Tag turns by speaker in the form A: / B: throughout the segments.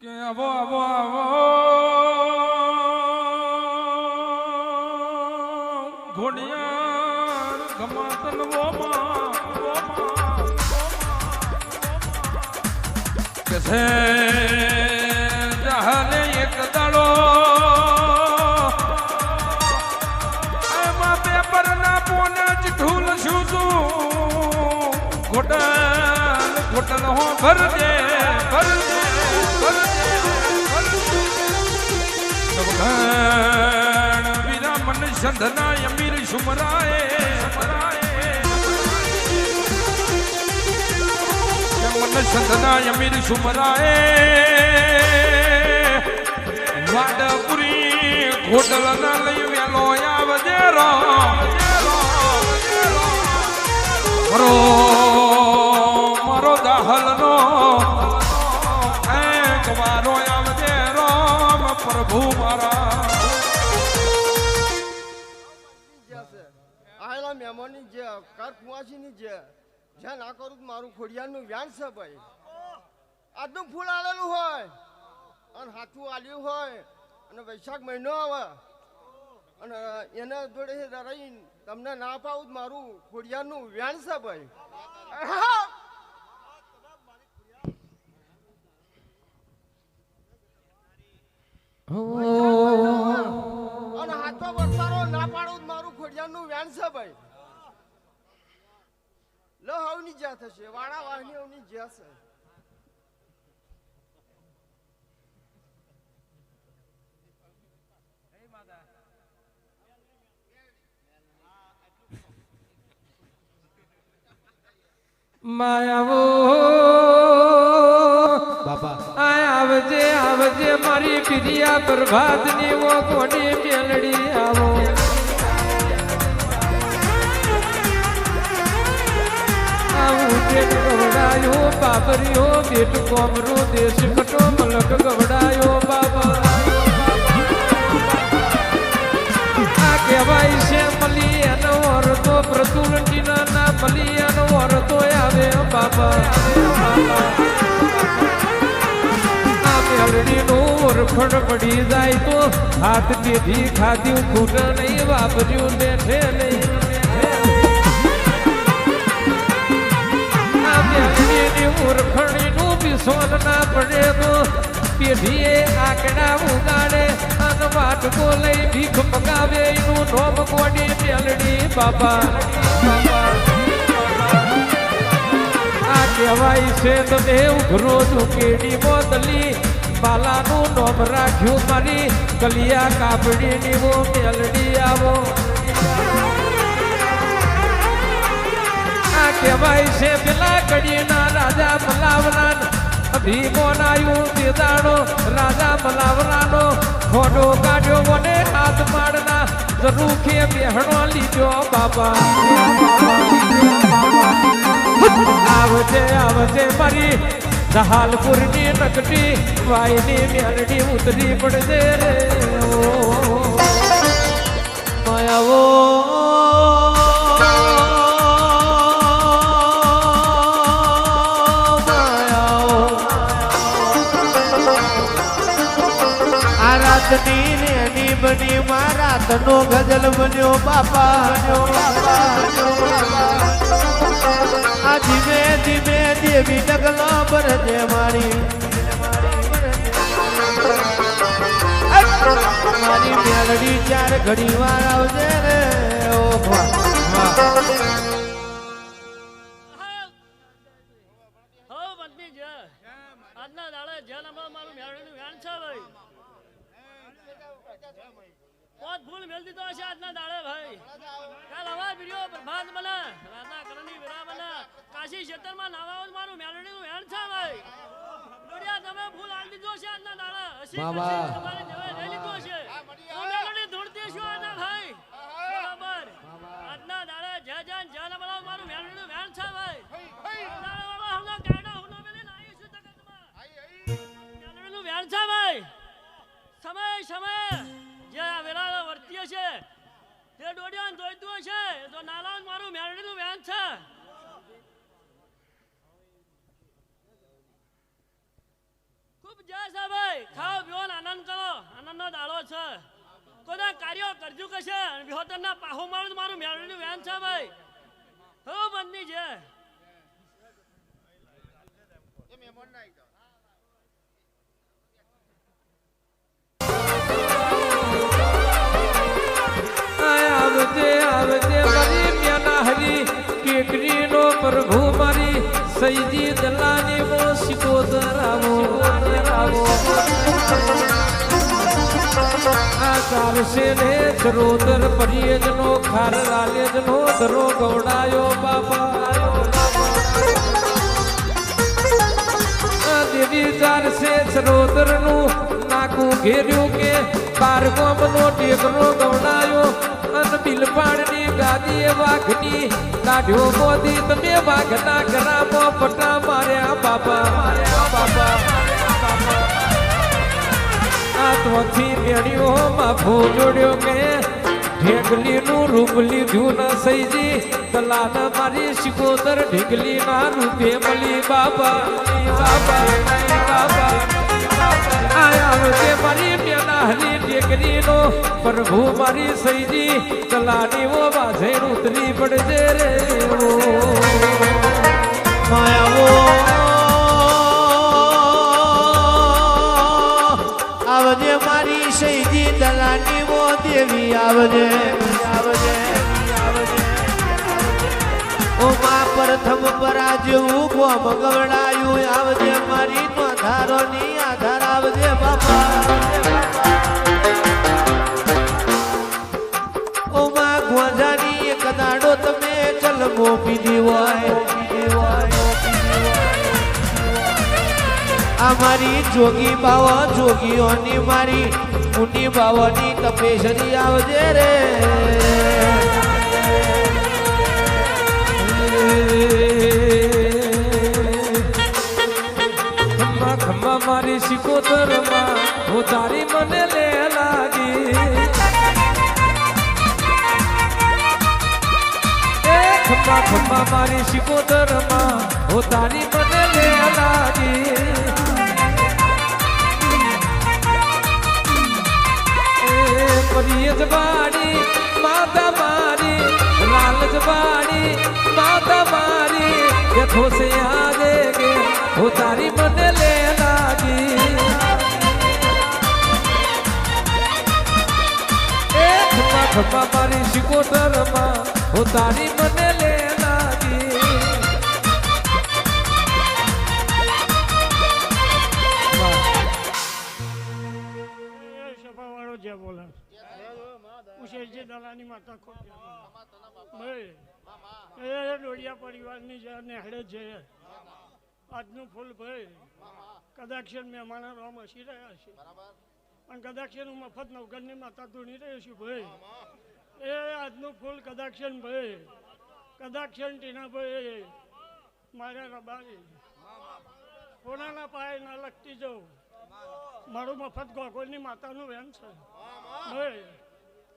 A: કે આવો આવો આવો ઘોડિયાર ગમાતન કે છે જહાને એક દાડો એમાં પેપર ના પોને ચીઠું લખ્યું તું ઘોટલ હો ભર દે વીરા મન સંધના અમીર સુમરાએ મન સંધના અમીર સુમરાએ વાડપુરી ઘોટલ ના લઈ વેલો આવજે મારો દાહલ નો મારો આવજે રામ પ્રભુ મારા
B: આયેલા મહેમાનની જે કાર કુવાસીની જે જ્યાં ના કરું મારું ખોડિયારનું વ્યાન છે ભાઈ આજનું ફૂલ આલેલું હોય અને હાથું આલ્યું હોય અને વૈશાખ મહિનો આવે અને એના જોડે રહી તમને ના પાવું મારું ખોડિયારનું વ્યાન છે ભાઈ અને હાથો વરસારો ના પાડું મારું ખોડિયારનું વ્યાન છે ભાઈ લો હવની જ્યાં થશે વાડા વાહની હવની જ્યાં છે
A: માયાવો બાપા આવજે આવજે મારી પીરિયા પ્રભાત ની વો કોની મેલડી આવો આવું પેટ ગવડાયો બાબરિયો બેટ કોમરો દેશ કટો મલક ગવડાયો બાબા આ કહેવાય છે મલી એનો અર્થો પ્રતુલટી ના મલી એનો અર્થો આવે બાબા મેલડીનું ઓરખડ પડી જાય તો હાથ પેઢી ખાધ્યું ખૂટ નહીં વાપર્યું બેઠે નહીં આ મેલડીની ઓરખડીનું બિસોન ના પડે તો પેઢીએ આંકડા ઉગાડે અને વાટકો લઈ ભીખ મગાવે એનું નોમ કોડી મેલડી બાબા આ કહેવાય છે તમે ઉઘરો ઝુકેડી મોદલી બાલાનું નોમ રાખ્યું મારી કલિયા કાપડી નીવો મેલડી આવો આ કહેવાય છે પેલા કડીના રાજા મલાવના ભીમોનાયું દેદાણો રાજા મલાવરાનો ખોડો કાઢ્યો મને હાથ માડના જરૂખે બેહણો લીધો બાબા આવજે આવજે મારી જહાલપુરની નકટી વાયની મેલડી ઉતરી પડજે રે માયાવો આ રાતની નેની બની મારા તનો ગજલ બન્યો બાપા આ ધીમે ધીમે દેવી ડગલો ભરજે મારી મારી મેલડી ચાર ઘડી વાર આવજે રે ઓ
C: આજના દાડે જેલ અમારું મારું મેળવીનું વ્યાન છે ભાઈ પોત ફૂલ મેળ દીધો હશે આજના દાડે ભાઈ કાલ હવા વિડિયો પ્રભાત મને રાધા કરણી વિરા મને કાશી ક્ષેત્રમાં નાવાઓ મારું મેળવીનું વ્યાન છે ભાઈ દોડિયા તમે ફૂલ આલ દીધો છે આજના દાડે હસી તમારે જવાય લઈ લીધો છે તો મેળવી ધૂળતી છું આજના ભાઈ બરાબર આજના દાડે જે જાન જાન અમારું મારું મેળવીનું વ્યાન છે ભાઈ દાડે વાળા હમણાં કાયડા હુનો મેલીને આવી છું તકતમાં મેળવીનું વ્યાન છે ભાઈ સમય સમય જે આ વેલા વર્તીય છે તે દોડિયાન દોઈતું છે તો નાલાન મારું મેળવીનું વ્યાન છે ખૂબ જય છે ભાઈ ખાઓ પીવો ને આનંદ કરો આનંદનો દાડો છે કોઈના કાર્યો કરજો કશે વિહોતરના પાહો મારું મારું મેળવીનું વેન છે ભાઈ હો બંધી છે
A: આવજે આવજે મારી મ્યાના હરી કેકરીનો પ્રભુ મારી સૈજી દલાની મો શિકોતરાવો આ ચાલશે ને ધરોદર પરિયજનો ખાર રાલેજનો ધરો ગવડાયો બાપા દેવી ચાલશે સરોદરનું નાકું ઘેર્યું કે બાર ગોમનો ટેકરો ગવડાયો અન બિલપાડની ગાદી વાઘની કાઢ્યો મોદી તમે વાઘના ઘરામાં પટા માર્યા બાપા આ તોથી મેળ્યોમાં ભોજોડ્યો કે ઢેગલીનું રૂપ લીધું ન સઈજી દલાન મારી શિકોતર ઢેગલીના રૂપે મળી બાબા આવજે મારી મેના હરી ઢેગલીનો પ્રભુ મારી સઈજી દલાની ઓ વાજે ઉતરી પડજે રે
D: આવજે મારી શહીદી દલાની મો દેવી આવજે ઓ મા પ્રથમ પરા જેવું ગોમ ગવડાયું આવજે મારી નોંધારો ની આધાર આવજે બાપા ઓ મા ગોંજાની એક દાડો તમે ચલમો પીધી હોય અમારી જોગી બાવા જોગીઓની મારી મુની બાવાની તપેશ્વરી આવજે રે
A: ખમ્મા ખમ્મા મારી શિકોતરમાં હું તારી મને લે લાગી ખમ્મા ખમ્મા મારી શિકોતરમાં હું તારી મને લે લાગી પરિયજવાડી માતા મારી લાલજવાડી માતા મારી યથો સે આગે ગે હું તારી મને લે લાગી ખમ્મા ખમ્મા મારી શિકોતરમાં હું તારી મને લે લાગી
C: સભાવાળો જે બોલે ઉશેરજી દલાની માતા ખૂબ ભાઈ એ ડોડિયા પરિવારની જે નેહડે છે આજનું ફૂલ ભાઈ કદાચ મહેમાનો રોમ હસી રહ્યા છે પણ કદાચ હું મફત નવગણની માતા ધૂણી રહ્યો છું ભાઈ એ આજનું ફૂલ કદાચ ભાઈ કદાચ ટીનાભાઈ મારા રબારી કોનાના પાયે ના લગતી જાઉં મારું મફત ગોગોળની માતાનું વેન છે ભાઈ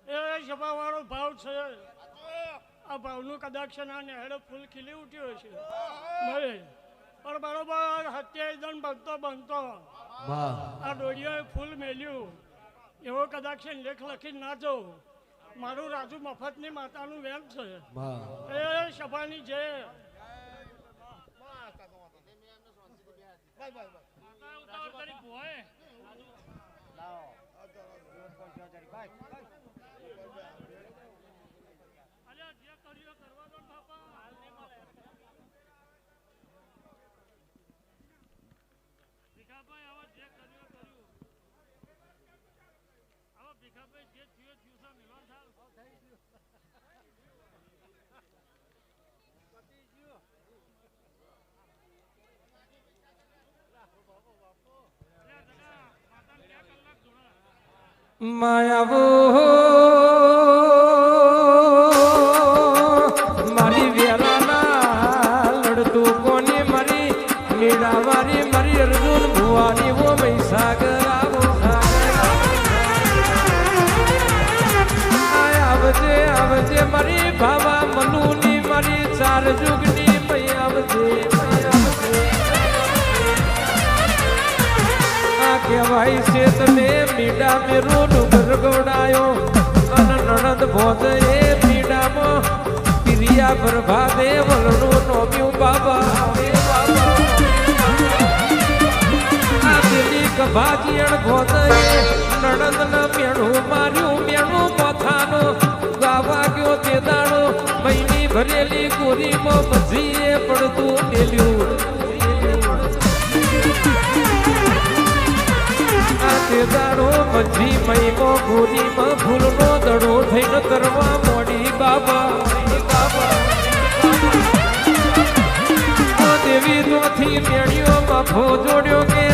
C: એ સભાવાળો ભાવ છે આ ભાવનું કદાચ ના નેહડે ફૂલ ખીલી ઉઠ્યો છે ભાઈ પણ બરોબર હત્યાદન બનતો આ ડોડિયાએ ફૂલ મેલ્યું એવો કદાચ લેખ લખી ના જાઉં મારું રાજુ મફતની માતાનું વેન છે એ સભાની જે
A: માયાવો મારી વેરાના લડતું કોની મારી મીરાવારી મારી અર્જુન ભુવાની વો મહીસાગર આવો આવજે આવજે મારી ભાવા મનુની મારી ચાર જુગની મૈ આવજે કહેવાય છે તમે મીડા મેરો ડુંગર ગવડાયો અને નણંદ ભોજ એ મીડામાં ક્રિયા પ્રભાતે વલણું નોમ્યું બાબા આ પેલી કભાજીયણ ભોજ એ નણંદ ને મેણું માર્યું મેણું પોથાનું ગાવા ગયો તે દાડો મહિની ભરેલી ગોરીમાં મજીએ પડતું મેલ્યું તે દાડો મજી મહિમો ગોરીમાં ફૂલનો દડો થઈને કરવા મોડી બાબા દેવી તોથી મેળ્યો બાફો જોડ્યો કે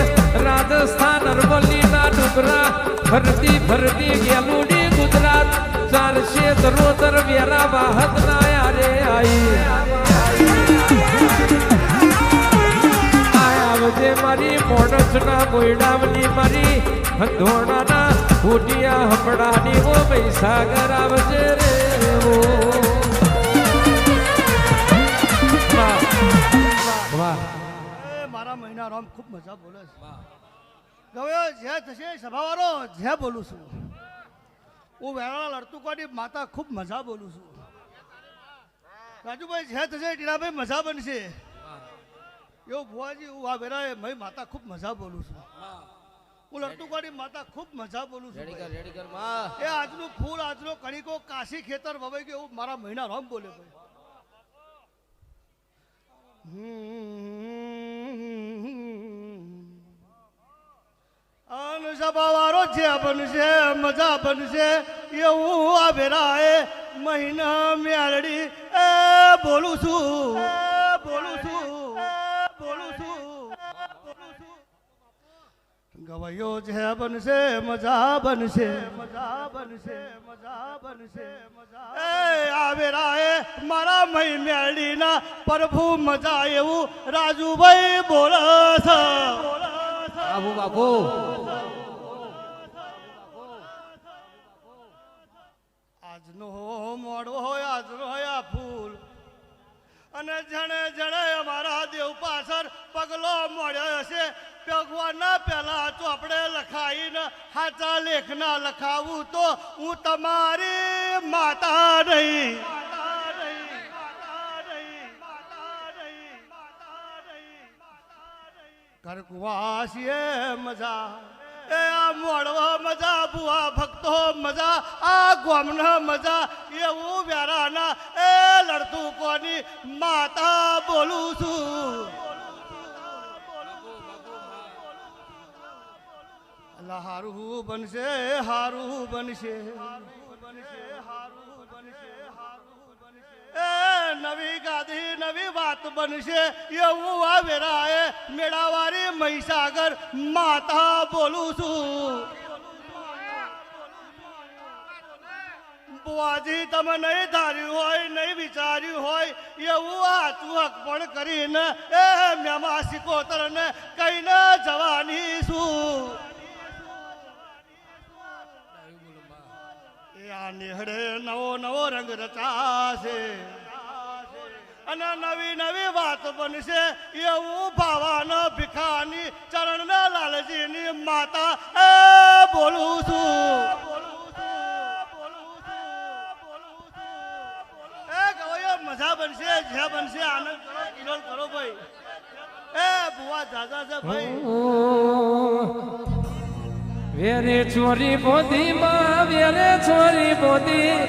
A: રાજસ્થાન અરવલ્લીના ડુંગરા ફરતી ફરતી ગેલુડી ગુજરાત ચારશે દરોદર વેરા વાહત ના યારે આવજે મારી મોણસના બોયડાવની મારી ધોણાના ફૂટિયા હમણાની ઓ મહીસાગર આવજે રે ઓ વાહ
E: મારા મહિના રામ ખૂબ મજા બોલે છે ગયો જે થશે સભાવાળો જે બોલું છું હું વેરાળા લડતુકાની માતા ખૂબ મજા બોલું છું રાજુભાઈ જે થશે ટીનાભાઈ મજા બનશે એવું ભુવાજી હું આ વેરાએ મય માતા ખૂબ મજા બોલું છું હું લડતુકાની માતા ખૂબ મજા બોલું છું એ આજનું ફૂલ આજનો કણીકો કાશી ખેતર વવાઈ ગયો એવું મારા મહિના રામ બોલે ભાઈ સભાવાળો જે બનશે મજા બનશે એવું આ વેરાએ મહિના મેળડી એ બોલું છું ગવાયો જે બનશે મજા બનશે એ આવેરાએ મારા મહી મેળીના પ્રભુ મજા એવું રાજુભાઈ બોલે છે
D: બાપુ
E: આજનો મોડો હોય આજનો આ ફૂલ અને જણે જણે અમારા દેવ પાછળ પગલો મળ્યો હશે ભગવાનના પહેલા ચોપડે લખાઈને હાચા લેખના લખાવું તો હું તમારી માતા નહીં કરકવાસીએ મજા એ આ મોડવા મજા બુઆ ભક્તો મજા આ ગોમના મજા એવું વ્યારાના એ લડતું કોની માતા બોલું છું હારું બનશે હારું બનશે એ નવી ગાદી નવી વાત બનશે એવું આ વેરાએ મેળાવાળી મહીસાગર માતા બોલું છું બુઆજી તમે નહીં ધાર્યું હોય નહીં વિચાર્યું હોય એવું આ ચુહક પણ કરીને એ મેમા સિકોતરને કહીને જવાની છું આ નિહળે નવો નવો રંગ રચાશે અને નવી નવી વાત બનશે એવું ભાવાનો ભીખાની ચરણના લાલજીની માતા એ બોલું છું એ ગવાયો મજા બનશે જે બનશે આનંદ કરો કિલોલ કરો ભાઈ એ બુઆ જાજા છે ભાઈ
A: વેરે ચોરી બોધી માં વેરે ચોરી બોધી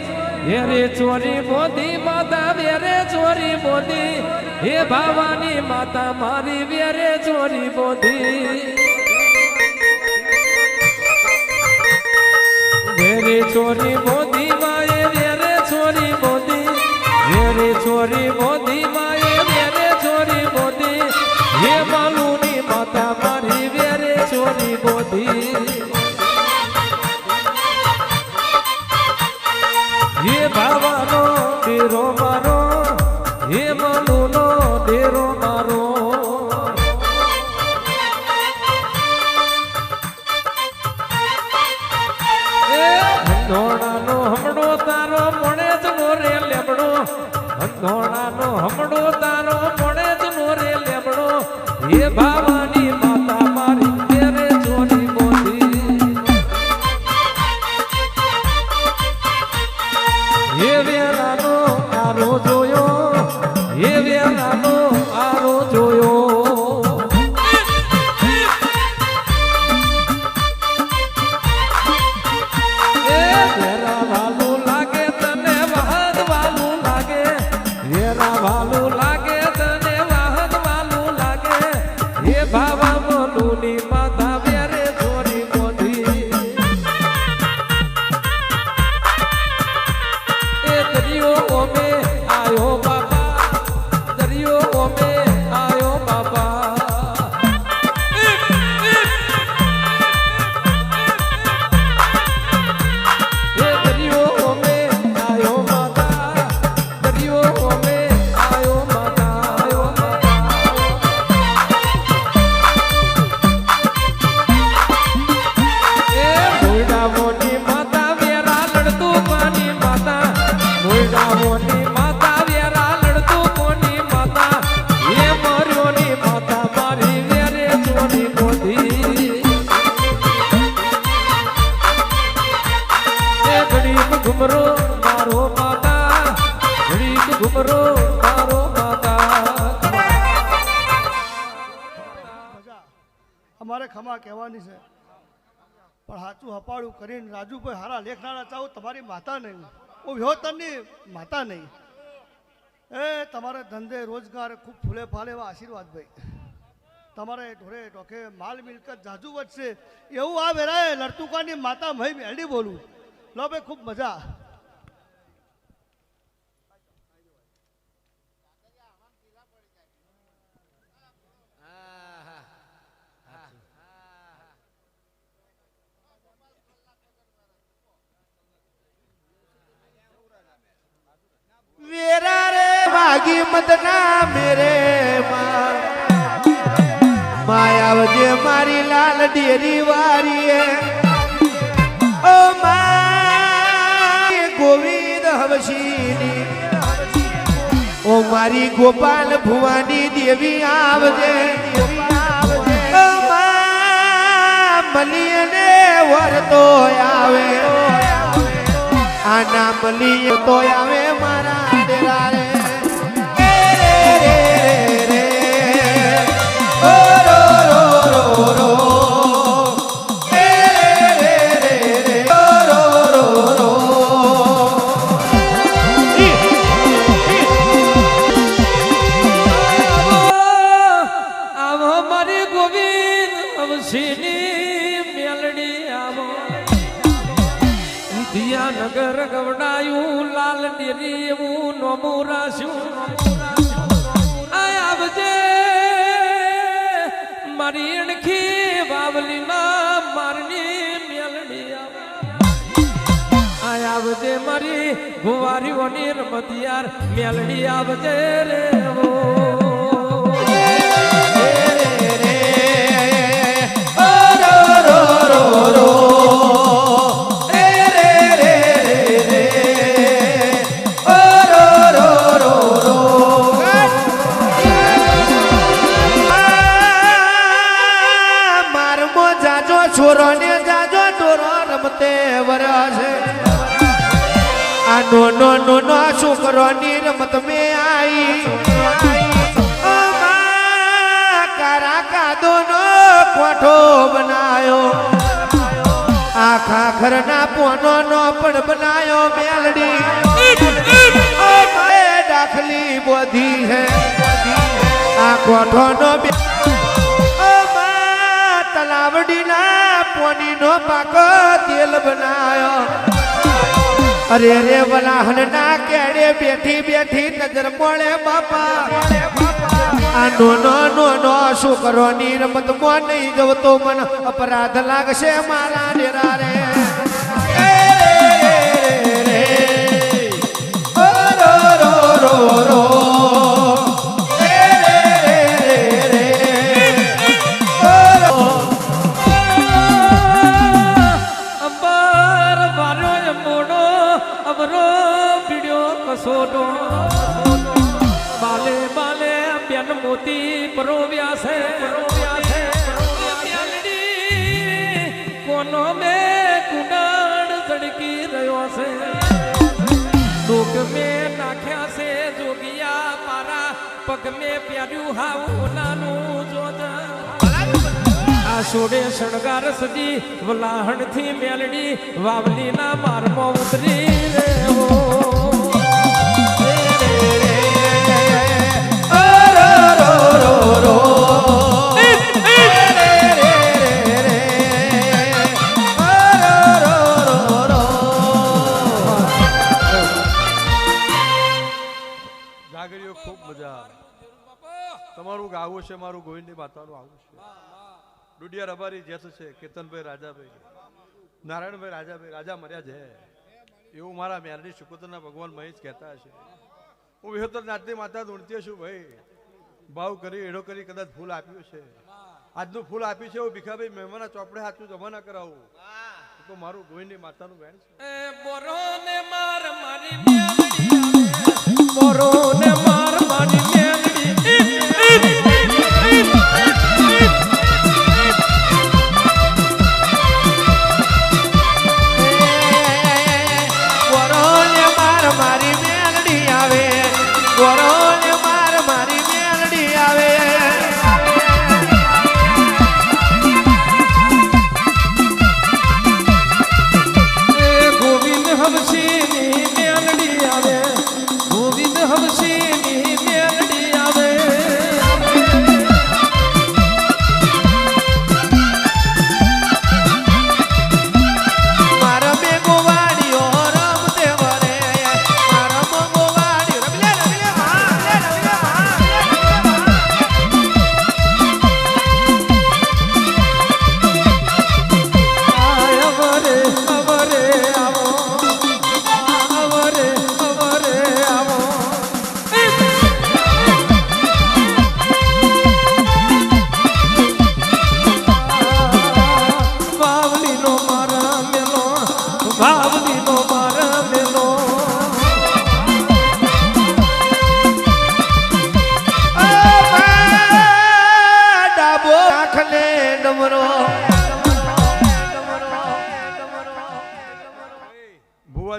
A: વેરે ચોરી બોધી માતા વેરે ચોરી બોધી હે ભાવાની માતા મારી વેરે ચોરી બોધી વેરે ચોરી બોધી માએ વેરે ચોરી બોધી વેરે ચોરી બોધી માએ વેરે ચોરી બોધી હે માલુની માતા મારી વેરે ચોરી બોધી હે ભાવાનો ડેરો મારો હે મનુનો ડેરો મારો હંધોણાનો હમણો તારો મોણે જ નો રે લેબડો હંધોણાનો હમણો તારો મોણે જ નો રે લેબડો હે ભાવાની માતા મારી તેરે ચોરી બોલ
E: ખમા કહેવાની છે પણ સાચું હપાડું કરીને રાજુભાઈ હારા લેખનારા ચાહું તમારી માતા નહીં હું વ્યોતનની માતા નહીં એ તમારે ધંધે રોજગાર ખૂબ ફૂલે ફાલે એવા આશીર્વાદ ભાઈ તમારે ઢોરે ઢોકે માલ મિલકત જાજુ વધશે એવું આ વેરાય લડતુકાની માતા મહી મેલડી બોલું લો ભાઈ ખૂબ મજા
D: વેરા રે ભાગી મદના મેરે માયાવજે મારી લાલ ડેરી વારીએ ઓ મા ગોવિંદ હવશીની ઓ મારી ગોપાલ ભુવાની દેવી આવજે ઓ મા મલીને વરતો આવે આના મલી તો આવે મારા ડેરા રે
A: નગર ગવડાયું લાલ ડેરી એવું નોમું રાશ્યું આવજે મારી અણખી વાવલીમાં મારની મેલડી આવજે મારી ગુવારીઓની રમતિયાર મેલડી આવજે રે
D: છોરો ને જાજો ટોરો રમતે વરસે આ નો છોકરો ની રમત મે આઈ કારા કાદો નો કોઠો બનાયો આખા ઘરના પોનો નો પણ બનાયો મેલડી દાખલી બોધી હે આ કોઠો નો તલાવડીના પોનીનો પાકો તેલ બનાયો અરે રે વલાહન ના કેડે બેઠી બેઠી નજર મળે બાપા આ નો છોકરો ની રમત માં નહીં જવતો મને અપરાધ લાગશે મારા ડેરા રે
A: બાલે બાલે બેન મોતી પરોવ્યા છે કોનો મે કુડાણ ઝડકી રહ્યો છે ડોક મે નાખ્યા છે જોગિયા પારા પગ મે પ્યાર્યું હાવું નાનું જોજ આ સોડે શણગાર સજી વલાહણ થી મેલડી વાવલી ના મારમાં ઉતરી રેવો
F: તમારું ગાવું છે મારું ગોવિંદની માતાનું આવું છે ડુડિયા રબારી જેઠ છે કેતનભાઈ રાજાભાઈ નારાયણભાઈ રાજાભાઈ રાજા મર્યા છે એવું મારા મેરડી શુકોતરના ભગવાન મહેશ કહેતા હશે હું વિહોતર નાથની માતા ધૂણતી છું ભાઈ ભાવ કરી એડો કરી કદાચ ફૂલ આપ્યું છે આજનું ફૂલ આપ્યું છે હું ભીખાભાઈ મહેમાના ચોપડે હાથું જમા ના કરાવું તો મારું ગોવિંદની માતાનું વેણ છે
A: બોરો ને માર મારી મેલડી બોરો ને માર મારી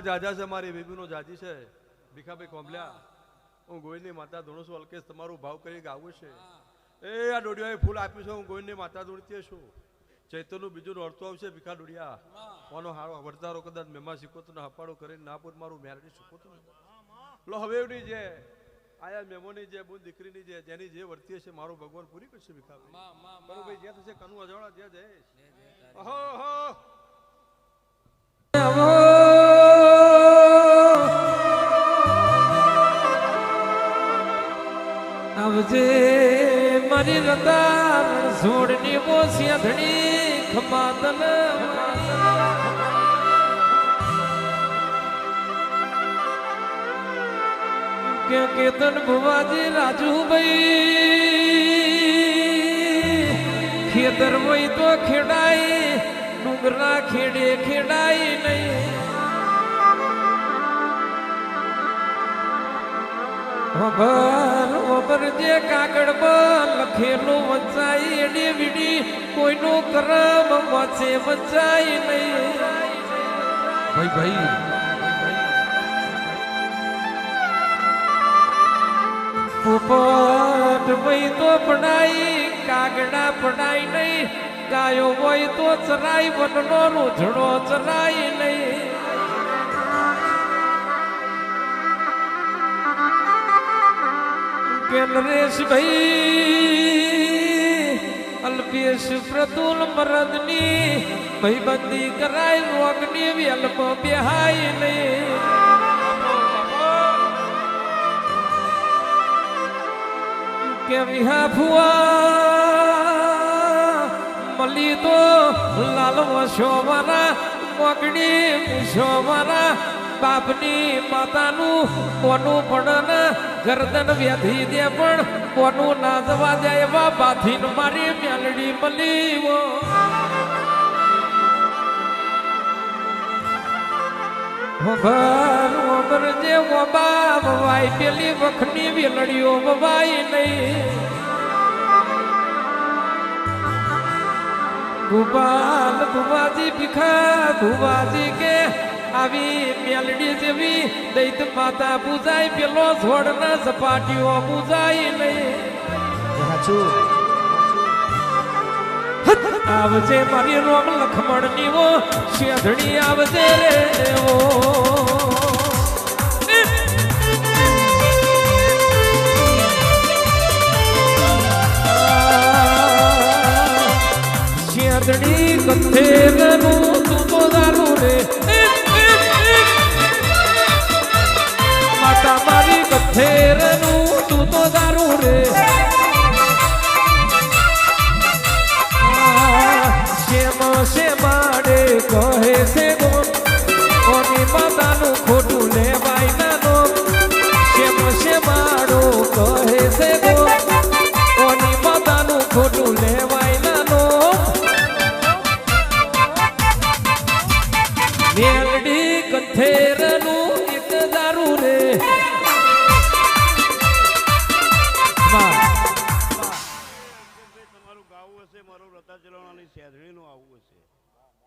F: ભગવાન જાજા છે, મારી બેબીનો જાજી છે, ભીખાભાઈ કોંભલ્યા. હું ગોવિંદની માતા ધૂણું છું. અલ્કેશ તમારું ભાવ કરી ગાવું છે. એ આ ડોડિયાએ ફૂલ આપ્યું છે. હું ગોવિંદની માતા ધૂણતી છું. ચૈતનનું બીજું નોરતું આવશે. ભીખા ડોડિયા કોનો હારો વર્તારો કદાચ મેમા શીખોતો ને હપાડો કરીને ના પૂર મારું મેરડી શીખોતો ને લો હવેવની જે આયા મેમોની જે બુન દીકરીની જે જેની જે વર્તી છે મારું ભગવાન પૂરી કરશે. ભીખાભાઈ બરોબર ભાઈ જે થશે કનુ અજવાળા જે જય ઓહો
A: આવજે મારી રતા છોડની મોસિયા ધણી ખમાતન કે કેતન ભુવાજી રાજુભાઈ ખેતર હોય તો ખેડાય ડુંગરા ખેડે ખેડાય નહીં ખબર જે કાગળ પર લખેલું વંચાય એડી વીડી કોઈનું કરમ વાંચે વંચાય નહીં ભાઈ પોપટ ભાઈ તો પડાય કાગડા પડાય નહીં ગાયો હોય તો ચરાય વનનો રોજડો ચરાય નહીં નરેશ ભાઈ અલ્પેશ પ્રતુલ મરદની ભાઈબંધી કરાય રોગની વેલમાં બેહાય નહીં કે વિહા ફુવા મળી તો લાલ વશો મારા મોગડી પૂછો મારા બાપની માતાનું કોનું પણ ગરદન વ્યાધી દે પણ કોનું ના જવા જાય એવા બાથીન મારી મેલડી મળી ખબર જે ઓબા વવાય પેલી વખની વેલડીઓ વવાય નહીં ભુવાલ ભુવાજી ભીખા ભુવાજી કે આવી મેલડી જેવી દૈત માતા પૂજાય પેલો છોડના સપાટીઓ પૂજાય નહીં આવજે મારી રોમ લખમણ નીવો શેધણી આવજે રે ઓ શેધણી કથેરનું તું તો દારૂ રે માતા મારી કથેરનું તું તો દારૂ રે શેમાડે કહે છે ગો કોની માતાનું ખોટું લેવાય નાનો શેમાડો કહે છે ગો કોની માતાનું ખોટું લેવાય નાનો મેલડી કથેરનું એક દારૂ રે
E: તમારું ગાવું હશે મારું રતા ચલાવવાની શેધણીનું આવું હશે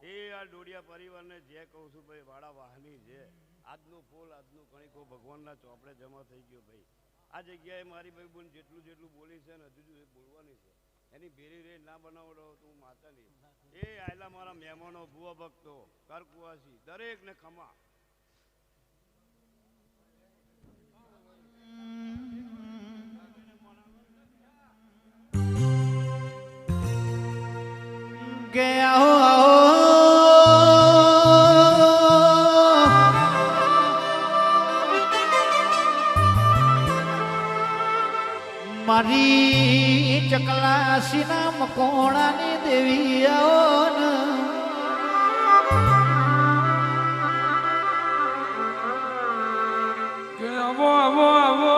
E: એ આ ડોડિયા પરિવારને જે કહું છું ભાઈ વાડા વાહની છે આજનું ફૂલ આજનું કણીકો ભગવાનના ચોપડે જમા થઈ ગયો ભાઈ આ જગ્યાએ મારી ભાઈ બોન જેટલું બોલી છે ને હજુ બોલવાની છે એની ભેરી રે ના બનાવડો તો હું માતાની એ આયલા મારા મહેમાનો ભુવા ભક્તો કરકુવાસી દરેકને ખમા
D: કે આવો આવો મારી ચકલાસીના મકોણાની દેવી આવો
A: કે આવો આવો આવો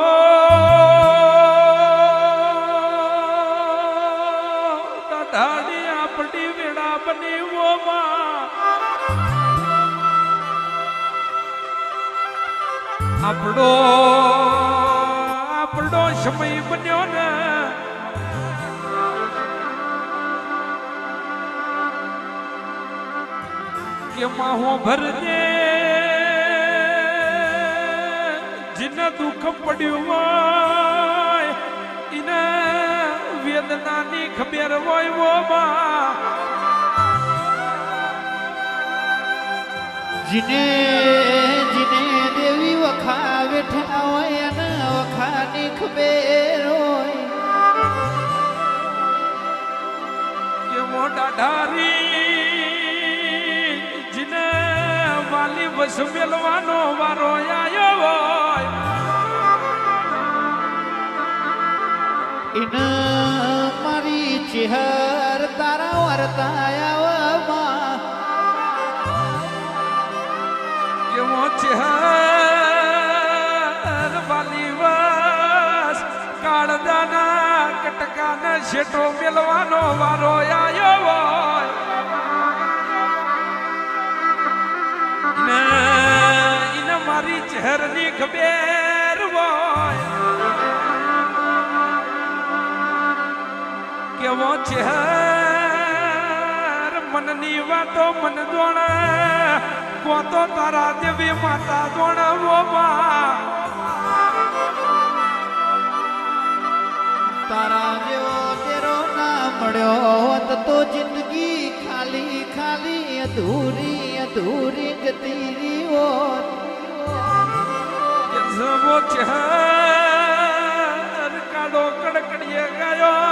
A: ઢાડી આપણી વેળા બની આપણો સમય બન્યો ને કે માહો ભરજે જેને દુઃખ પડ્યું હોય એને વેદનાની ખબર હોય વો બા
D: જીને જીને દેવી વખા બેઠા હોય અને વખાની ખબેર હોય
A: કે મોટા ઢારી જેને વાલી વસ મેલવાનો વારો આયો હોય
D: ઇન મારી ચેહર તારા વર્તાયામાં
A: કેવો ચહેર વાલી વસ કાળદાના કટકાના શેઠો મેલવાનો વારો આયો હોય ઇને મારી ચહેરની ખબેર હોય કેવો ચહેર મનની વાતો મન દોણે કોતો તારા દેવી માતા દોણે વો બા
D: તારા જેવો તેરો ના મળ્યો હોત તો જિંદગી ખાલી ખાલી અધૂરી અધૂરી ગતીરી હોત
A: કેવો ચહેર કાળો કડકડીએ ગાયો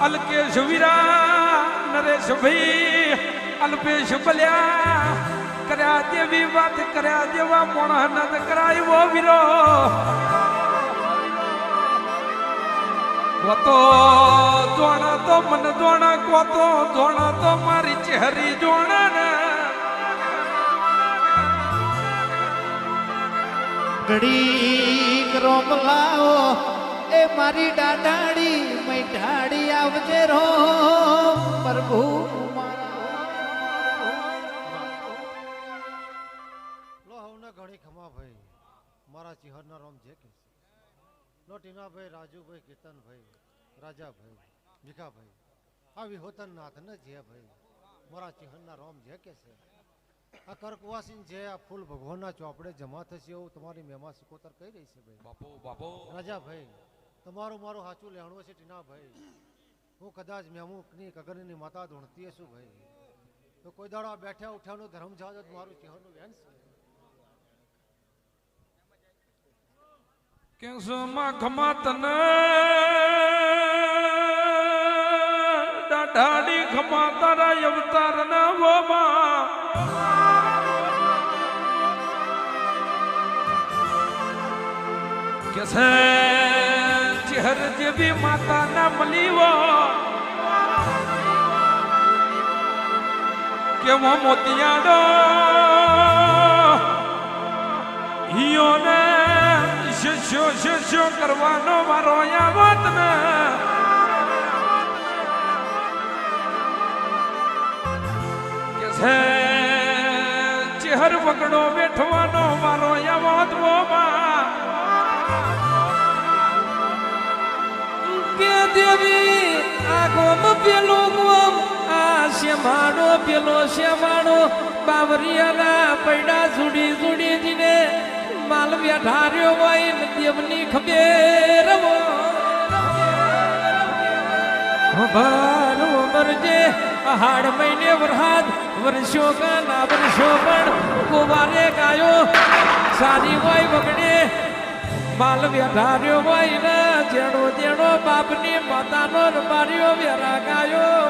A: અલ્કેશ વીરા નરેશ ભાઈ અલ્પેશ બલ્યા કર્યા દેવી વાત કર્યા દેવા મોણહનદ કરાયો વીરો કોતો દોણા તો મન દોણા કોતો દોણા તો મારી ચહેરી દોણા ને
D: ઘડી રોમ લાવો એ મારી ડાડાડી મય ડાડી આવજે રો પ્રભુ
E: લો હવને ઘણી ખમા ભાઈ મારા ચિહરના રોમ જે કે લો ટીનાભાઈ રાજુભાઈ કેતનભાઈ રાજાભાઈ ભીખાભાઈ આ વિહોતન નાથ ને જે ભાઈ મારા ચિહરના રોમ જે કે છે આ કર્કવાસીન જે આ ફૂલ ભગવાનના ચોપડે જમા થશે એવું તમારી મહેમા સિકોતર કહી રહી છે ભાઈ રાજાભાઈ તમારું મારું સાચું લેણું છે ટીનાભાઈ હું કદાચ મહેમૂકની કગરની માતા ધૂણતી હશું ભાઈ તો કોઈ દાડો બેઠા ઉઠ્યાનું ધર્મ જહાજ મારું ચહેરનું વેન છે
A: કેસોમાં ખમા તને ડાઢાડી ખમા તારા અવતાર ના વોમાં કેસે ચહેર જેવી માતા ના મલીવો કેવો મોતિયાડો હિયોને શિષ્યો કરવાનો મારો આવત ને કે છે ચહેર પકડો બેઠવાનો મારો આવત બોબા કે દેવી આ ગોમ પેલો ગોમ આ શેમાડો પેલો શેમાડો બાવરિયાના પૈડા જુડી જુડી જીને માલ બેઠાર્યો હોય ને દેવની ખબેર ભાર મરજે હાડ મહિને વરહાદ વર્ષો ના વર્ષો પણ કુવારે ગાયો સારી હોય વગડે માલ બેઠાર્યો હોય ને જેણો જેણો બાપની માતાનો માર્યો વેરા ગાયો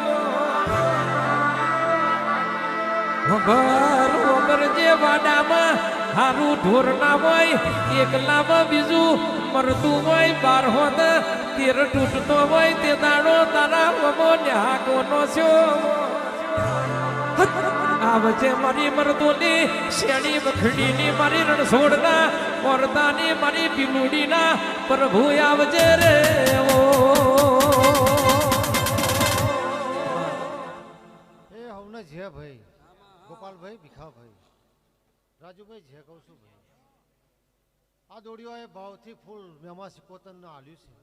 A: ભર મરજે વાડામાં હારું ઢોર ના હોય એકલામાં બીજું મરતું હોય બાર હોત તેર તૂટતો હોય તે દાડો તારા વમો ન્યાકો નો આવજે મારી મરદોની શેણી બખડીની મારી રણછોડના ઓરતાની મારી પીલુડીના પ્રભુ આવજે રે ઓ
E: એ હવને જે ભાઈ ગોપાલભાઈ ભીખાભાઈ રાજુભાઈ જે કહું છું ભાઈ આ દોડીઓએ ભાવથી ફૂલ મેમા સિકોતરને આલ્યું છે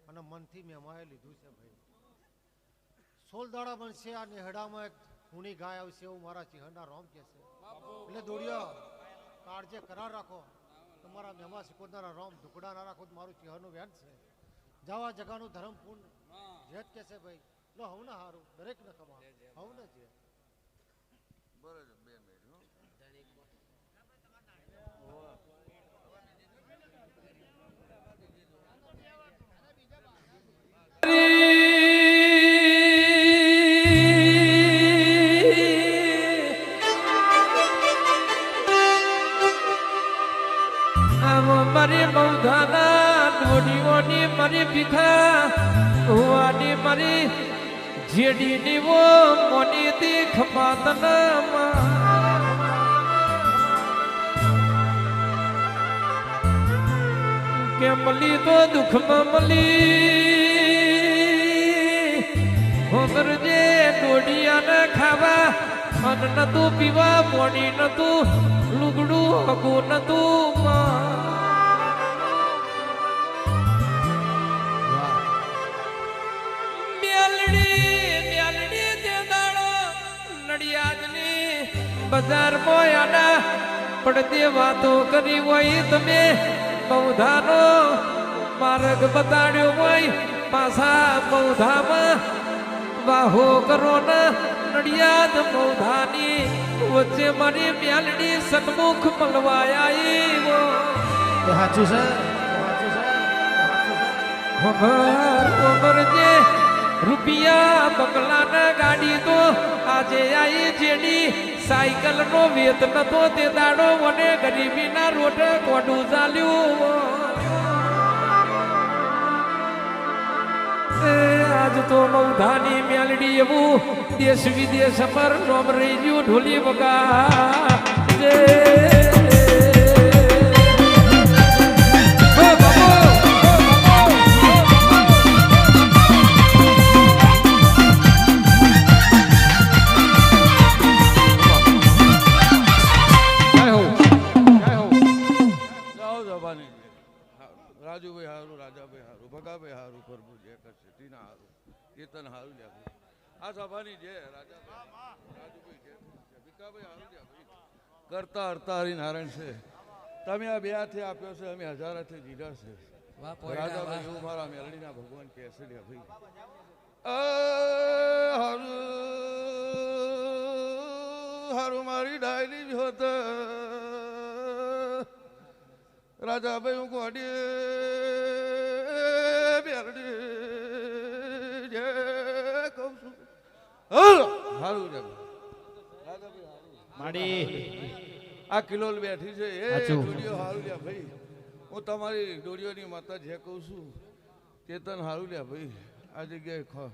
E: અને મનથી મેમાએ લીધું છે ભાઈ 16 દાડા બનશે આ નેહડામાં એક હુણી ગાય આવશે એવું મારા ચિહરના રોમ કે છે એટલે દોડીઓ કાળજે કરાર રાખો
G: તમારા મેમા શીખવનારા રામ ઢુકડાનારા ખુદ મારું ચહેરનું વ્યાન છે જાવા જગાનું ધર્મ પૂર્ણ જેત કે છે ભાઈ લો હવ ને હારું દરેક ને કમા હવ ને જે
A: મારી બૌધાના ડોડીઓની મારી ભીખા હોવાની મારી જેડીની વો મોની દીખ માતનમાં કે મળી તો દુઃખમાં મળી હોમરજે ડોડિયાને ખાવા અન્ન નતું પીવા મોની નતું લુગડું હગું નતું બજાર મોયાના પડદે વાતો કરી હોય તમે બૌધાનો માર્ગ બતાડ્યો હોય પાછા બૌધામાં વાહો કરો ને નડિયાદ બૌધાની વચ્ચે મારી મ્યાલડી સન્મુખ મળવાયા
D: સાચું
A: છે રૂપિયા બંગલાના ગાડી તો આજે આઈ જેડી સાયકલ નો વેત નતો તે દાડો મને ગરીબીના રોટે કોડું ચાલ્યું આજ તો બૌધાની મેલડી એવું દેશ વિદેશ પર નોમ રહી ગયું ઢોલી વગા
F: રાજુભાઈ હારું, રાજાભાઈ હારું, ભગાભાઈ હારું, પ્રભુ જે કરશે ટીના હારું, કીર્તન હારું લ્યા આ સભાની જે રાજાભાઈ રાજુભાઈ જે ભીખાભાઈ હારું લ્યા ભાઈ કરતા હરતા હરિનારાયણ છે. તમે આ બે હાથે આપ્યો છે, અમે હજાર હાથે જીધા છે. રાજાભાઈ એવું મારા મેલડીના ભગવાન કહે છે લ્યા ભાઈ હારું હારું મારી ડાયરી હોત રાજાભાઈ હું ગોડી બેરડી જે કહું છું હારું રે
D: માડી
F: આ કિલોલ બેઠી છે એ ડોડીઓ હારું લ્યા ભાઈ હું તમારી ડોડીઓની માતા જે કહું છું કેતન હારું લ્યા ભાઈ આ જગ્યાએ ખો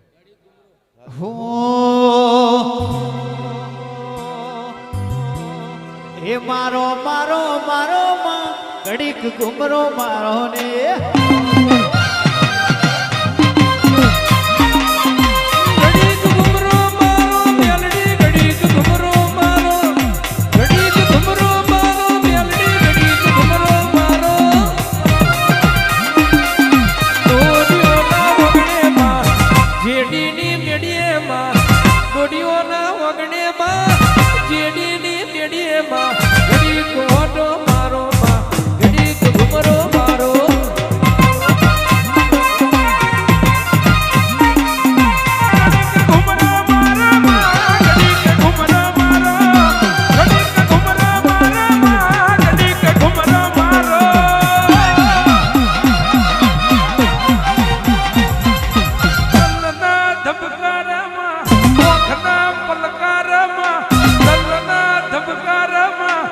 D: હે મારો મારો મારો માં ઘડીક ઘુમરો મારો ને
A: પલકારમાં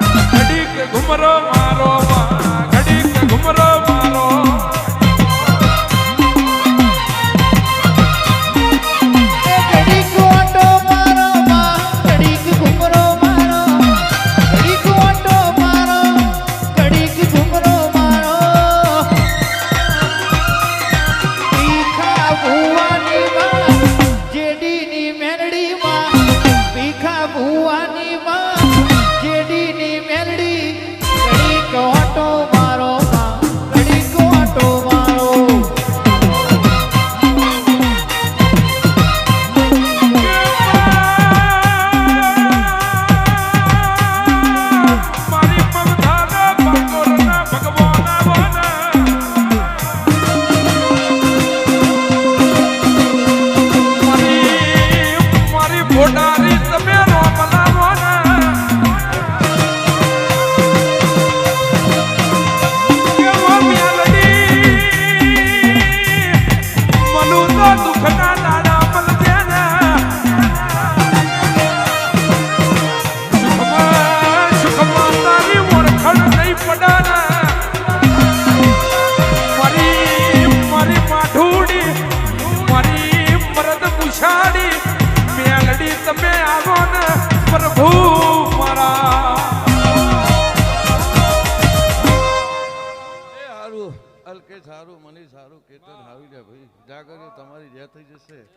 H: કેતન હાવી લ્યા ભાઈ જાગર્યો તમારી જે થઈ જશે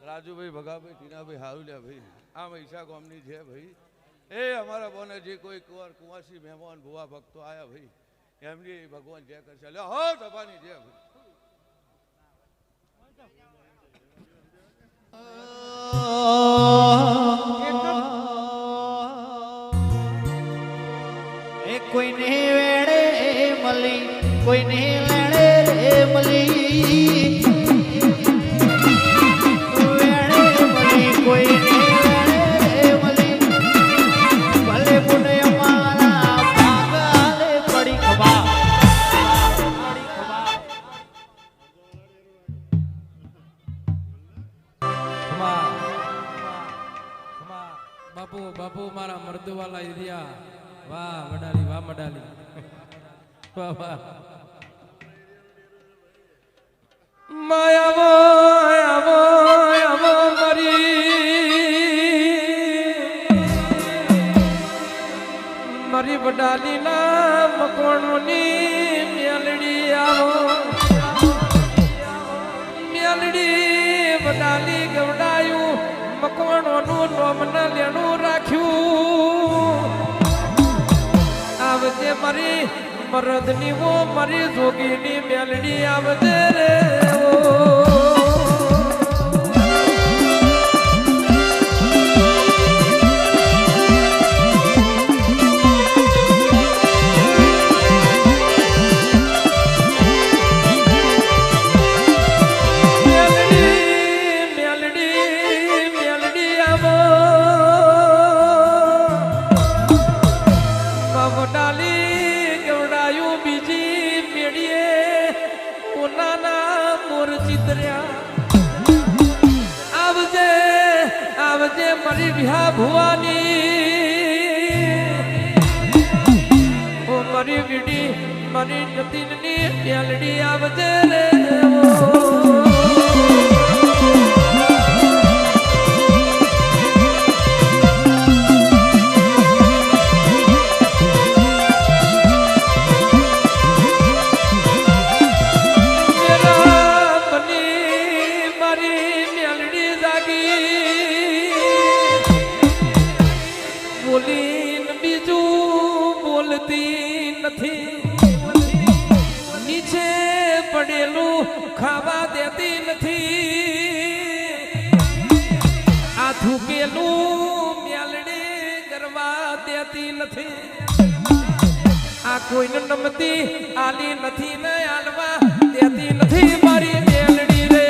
H: રાજુભાઈ ભગાભાઈ ટીનાભાઈ હાવી લ્યા ભાઈ આ મહીસા ગામની છે ભાઈ એ અમારા બોને જે કોઈ કુંવાસી મહેમાન ભુવા ભક્તો આયા ભાઈ એમની ભગવાન જે કરશે લ્યો હો સભાની જે ભાઈ
D: એ કોઈને વેળે મળી કોઈને લેણે રે મળી વેળે મળી કોઈને લેણે મળી ભલે પુણે અમારા ભાગલે પડી ખબા
A: બાપુ બાપુ મારા મર્દવાલા એરિયા વાહ મડાલી વાહ મડાલી વાહ વાહ માયાવો આવો આવો મારી વડાલી ના મકોણોની મેલડી આવો મેલડી વડાલી ગવડાયું મકોણોનું નોમ ન લેણું રાખ્યું આવજે મારી મરદની વો મારી જોગીની મેલડી આવજે રે મારી વિહા ભુવાની ઓ મારી વીડી મારી નતીનની મેલડી આવજે રે નીચે પડેલું ખાવા દેતી નથી આ થૂકેલું મેલડી કરવા દેતી નથી આ કોઈને નમતી આલી નથી ને આલવા દેતી નથી મારી મેલડી રે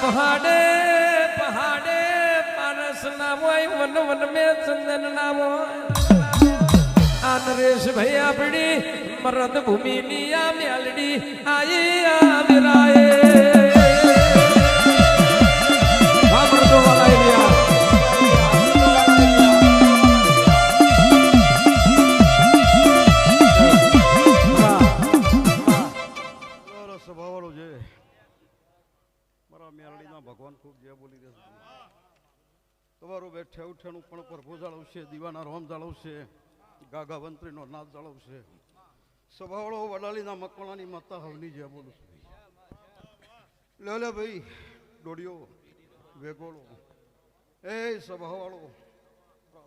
A: पहाड़े पहाड़े पारस नाम वन वन में चंदन नाम नरेश भैया बड़ी मरद भूमि निया मेलडी आई आए वाला एरिया
H: ભગવાન ખૂબ જે બોલી દે તમારું બેઠે ઉઠેનું પણ પ્રભુ જાળવશે દીવાના રોમ જાળવશે ગાગા વંત્રીનો નાદ જાળવશે સભાવાળો વડાલીના મકવાણાની માતા હવની જે બોલું છું લે ભાઈ દોડિયો વેગોળો એ સભાવાળો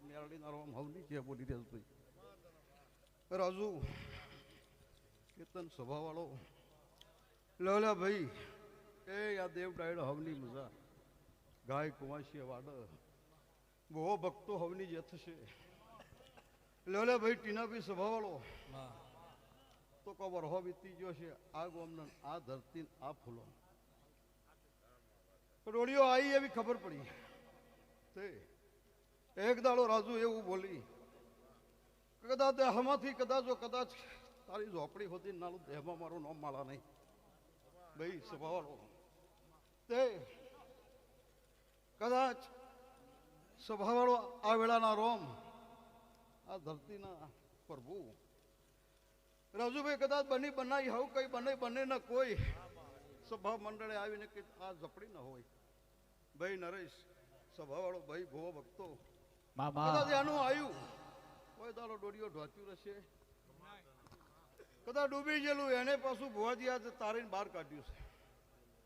H: મેરડીના રોમ હવની જે બોલી દે ભાઈ રાજુ કેતન સભાવાળો લે ભાઈ એ આ દેવ ડાયડો હવની મજા ગાય કુંવાસી વાડ બહુ ભક્તો હવની જે થશે લે ભાઈ ટીનાભાઈ સભાવાળો તો કબર હો વીતી ગયો છે આ ગોમન આ ધરતી આ ફૂલો રોડિયો આવી એવી ખબર પડી તે એક દાડો રાજુ એવું બોલી કદાચ હમાંથી કદાચ તારી ઝોપડી હોતી નાલું દેહમાં મારું નામ માળા નહીં ભાઈ સભાવાળો તે કદાચ સભાવાળો આ વેળાના રોમ, આ ધરતીના પ્રભુ રાજુભાઈ કદાચ બની બનાવી હવ કઈ બને ન કોઈ સભા મંડળે આવીને કે આ ઝપડી ન હોય. ભાઈ નરેશ સભાવાળો ભાઈ ભો ભક્તો કદાચ એનું આવ્યું કોઈ દાડો ડોડીઓ ઢોચ્યું રહેશે, કદાચ ડૂબી ગયેલું એને પાછું ભુવાજી આજે તારીને બહાર કાઢ્યું છે.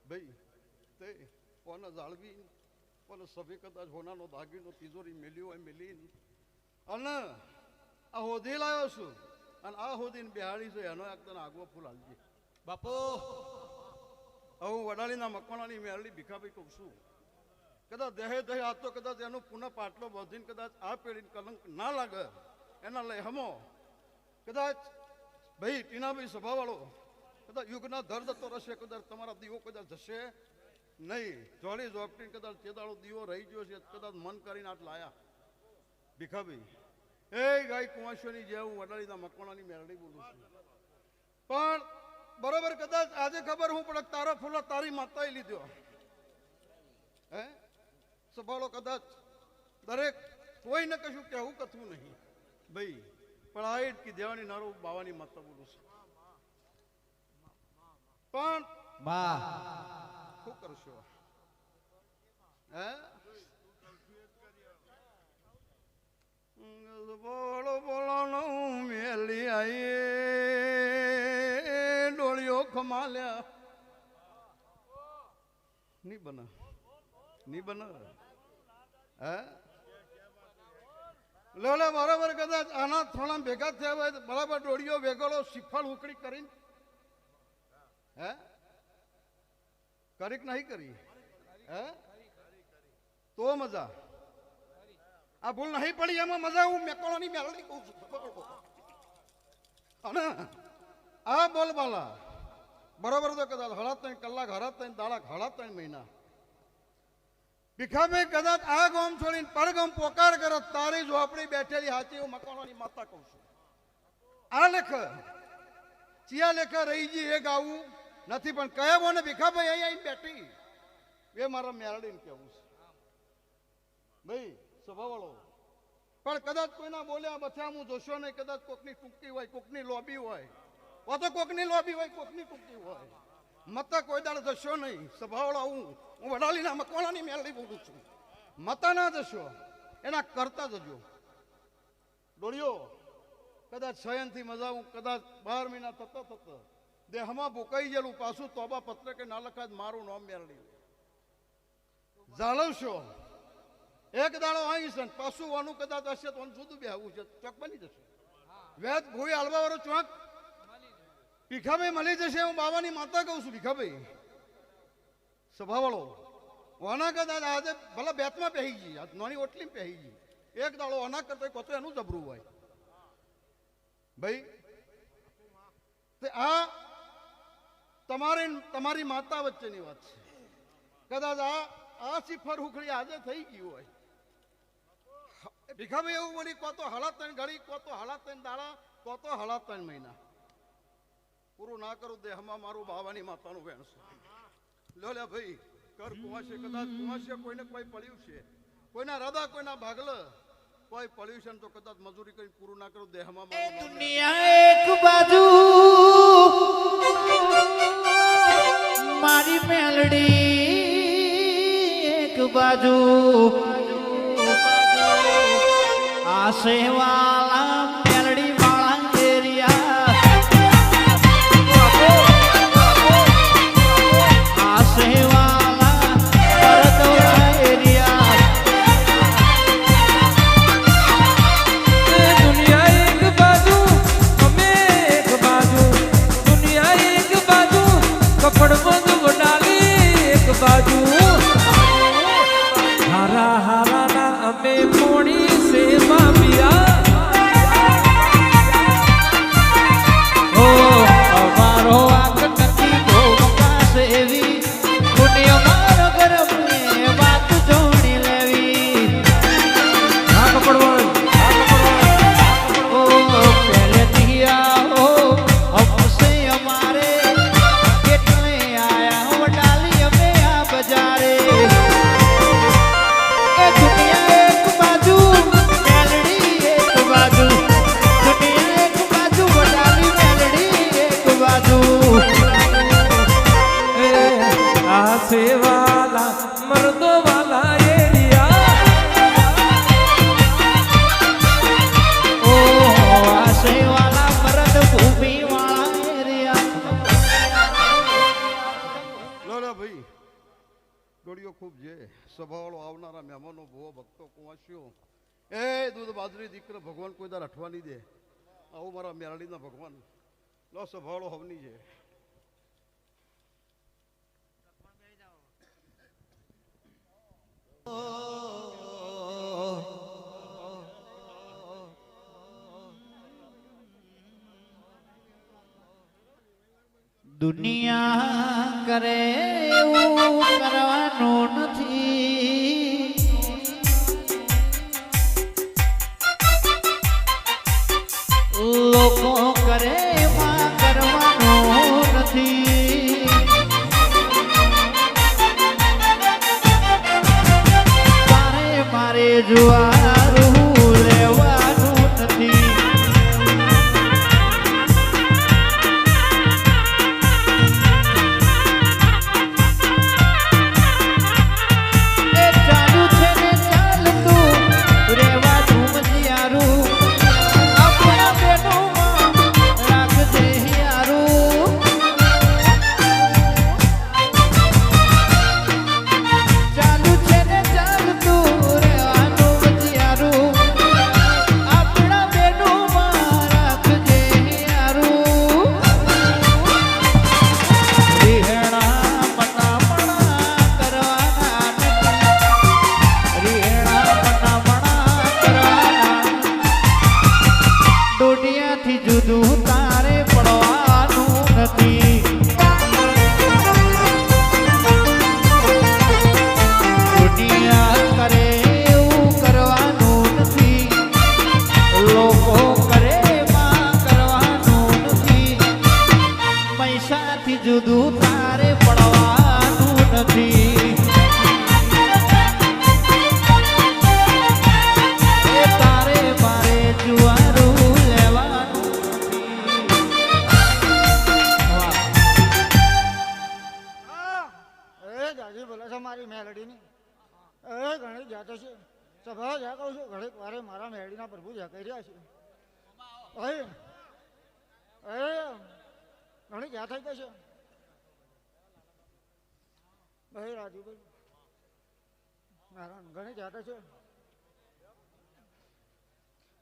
H: ભાઈ તે કોને જાળવી કોને સભે કદાચ હોનાનો દાગીનો તિજોરી મેલ્યો હોય મેલી અને આ હોધી લાવ્યો છું અને આ હોદીને બિહાડી છે એનો એકદમ આગવો ફૂલ હાલજે
F: બાપુ.
H: હવે હું વડાલીના મકવાણાની મેરડી ભીખાભાઈ કહું છું, કદાચ દેહે આ તો કદાચ એનું પુનઃ પાટલો વધીને કદાચ આ પેઢીને કલંક ના લાગે એના લઈ હમો કદાચ ભાઈ ટીનાભાઈ સભાવાળો કદાચ યુગના દર જતો રહેશે, કદાચ તમારા દીવો કદાચ જશે નહીં. જોડી જોપટી કદાચ ચેદાળો દીવો રહી ગયો છે, કદાચ મન કરીને આટ લાયા ભીખાભાઈ. એ ગાય કુંવાશોની જે હું વડાલીના મકવાણાની મેરડી બોલું છું, પણ બરોબર કદાચ આજે ખબર હું પડે તારા ફૂલા તારી માતાએ લીધો હે સભાળો. કદાચ દરેક કોઈને કશું કહેવું કથવું નહીં ભાઈ, પણ આ જ કી દેવાની નારો બાવાની માતા બોલું છું. પણ શું કરશો હે બોલો બોલો મેલી આઈ ડોળીઓ ખમાલ્યા નહીં બને હે લે બરાબર. કદાચ આના થોડા ભેગા થયા હોય તો બરાબર ડોળીઓ વેગળો શિફળ ઉકળી કરીને હે કરી કે નહીં કરી હે તો મજા. આ ભૂલ નહીં પડી એમાં મજા હું મેકોળાની મેળડી કહું છું. અને આ બોલબાલા બરોબર તો કદાચ 3.5 કલાક 3.5 દાડા 3.5 મહિના ભીખાભાઈ કદાચ આ ગામ છોડીને પરગામ પોકાર કરે તારી ઝોપડી બેઠેલી હાથી હું મકોણાની માતા કહું છું. આ લેખ ચિયા લેખ રહી ગઈ એ ગાવું નથી, પણ કયા બોને ભીખાભાઈ અહીં આવીને બેઠી એ મારા મેરડીને કહેવું છે ભાઈ સ્વભાવવાળો. પણ કદાચ કોઈના બોલ્યા બચ્ચા હું જોશો નહીં, કદાચ કોકની ટૂંકી હોય કોકની લોબી હોય તો કોકની લોબી હોય કોકની ટૂંકી હોય મતા કોઈ દાડ જશો નહીં. સ્વભાવવાળો હું વડાલીના મકવાણાની મેરડી બોલું છું. મતા ના જશો એના કરતા જજો. ડોળીઓ કદાચ શયનથી મજા હું કદાચ 12 મહિના થતા દેહમાં ભૂકાઈ ગયેલું પાછું તોબા પત્ર કે ના લખાય મારું નામ મેરડી જાળવશો. એક દાડો અહીં છે પાછું વાનું કદાચ હશે તો જુદું બેહવું છે, ચોક બની જશે. વેદ ભૂઈ હાલવા વાળો ચોક ભીખાભાઈ મળી જશે. હું બાવાની માતા કહું છું ભીખાભાઈ સ્વભાવવાળો વાના કદાચ આજે ભલે બેતમાં પહેરી ગઈ નાની ઓટલીમાં પહેરી ગઈ એક દાડો વાના કરતા કોતો એનું જબરું હોય ભાઈ. આ તમારી માતા વચ્ચેની વાત છે. કદાચ આ સિફર હુખડી આજે થઈ ગયું હોય ભીખાભાઈ એવું બોલી કોતો 3.5 ઘડી કોતો 3.5 દાડા કોતો 3.5 મહિના પૂરું ના કરું દેહમાં મારું બાવાની માતાનું વેણ છે. લે ભાઈ કર કુવાશે કદાચ કુવાશે કોઈને કોઈ પડ્યું છે, કોઈના હૃદય કોઈના ભાગલ કોઈ પડ્યું છે તો કદાચ મજૂરી કરી પૂરું ના કરું દેહમાં
D: દુનિયા એક બાજુ મારી મેલડી એક બાજુ આ સેવાલા મેલડી વાળા એરિયા આ સેવાલા બરદોરા એરિયા
A: દુનિયા એક બાજુ અમે એક બાજુ, દુનિયા એક બાજુ કપડ બંધ વડાલી એક બાજુ. હારા હારા ના અમે પોણી સેવા પિયા
H: કડીઓ ખૂબ છે સભાવાળો આવનારા મહેમાનો ભવો ભક્તો કુંવાસીઓ એ દૂધ બાજરી દીકરા ભગવાન કોઈ દર અઠવા નહીં દે આવું મારા મેરડીના ભગવાન લો સભાવાળો હવની છે
I: દુનિયા કરે એવું કરવાનું નથી લોકો કરે એમાં કરવાનું નથી તારે મારે જુવારું લેવાનું નથી જુદું તારે પડવાનું નથી દુનિયા કરે એવું કરવાનું નથી લોકો કરે એમાં કરવાનું નથી પૈસાથી જુદું તારે પડવાનું નથી તારે મારે જુવારું
B: દાદી બોલે છે મારી મેલડીની એ ઘણી જાતો છે સભા જ્યાં કહું છું ઘડીક વારે મારા મેલડીના પ્રભુ જ્યાં કહી રહ્યા છે ઘણી જ્યાં થઈ ગઈ છે ભાઈ રાજુભાઈ નારાયણ ઘણી જાતો છે